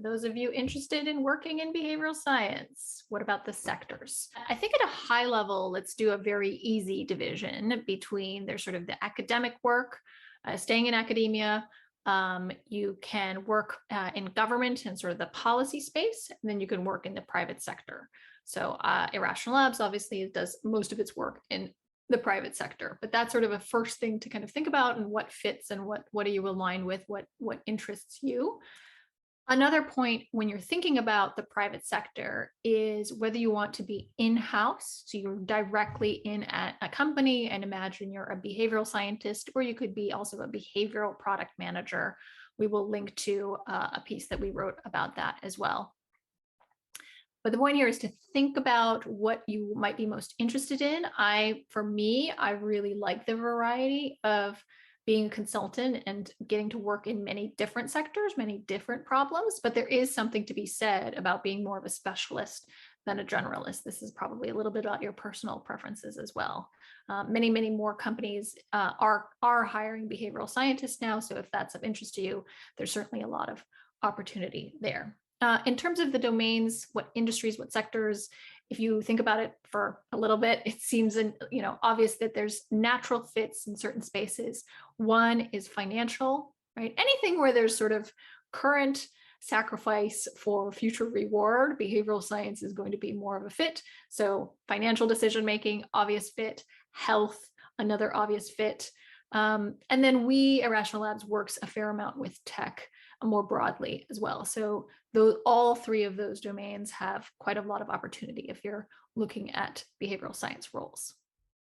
For those of you interested in working in behavioral science, what about the sectors? I think at a high level, let's do a very easy division between there's sort of the academic work, staying in academia. You can work in government and sort of the policy space, and then you can work in the private sector. So Irrational Labs obviously does most of its work in the private sector, but that's sort of a first thing to kind of think about, and what fits and what are you aligned with, what interests you. Another point when you're thinking about the private sector is whether you want to be in-house, so you're directly in at a company, and imagine you're a behavioral scientist, or you could be also a behavioral product manager. We will link to a piece that we wrote about that as well. But the point here is to think about what you might be most interested in. For me, I really like the variety of being a consultant and getting to work in many different sectors, many different problems, but there is something to be said about being more of a specialist than a generalist. This is probably a little bit about your personal preferences as well. Many more companies are hiring behavioral scientists now, so if that's of interest to you, there's certainly a lot of opportunity there. In terms of the domains, what industries, what sectors, if you think about it for a little bit, it seems obvious that there's natural fits in certain spaces. One is financial, right? Anything where there's sort of current sacrifice for future reward, behavioral science is going to be more of a fit. So financial decision making, obvious fit. Health, another obvious fit. And then Irrational Labs works a fair amount with tech more broadly as well. So all three of those domains have quite a lot of opportunity if you're looking at behavioral science roles.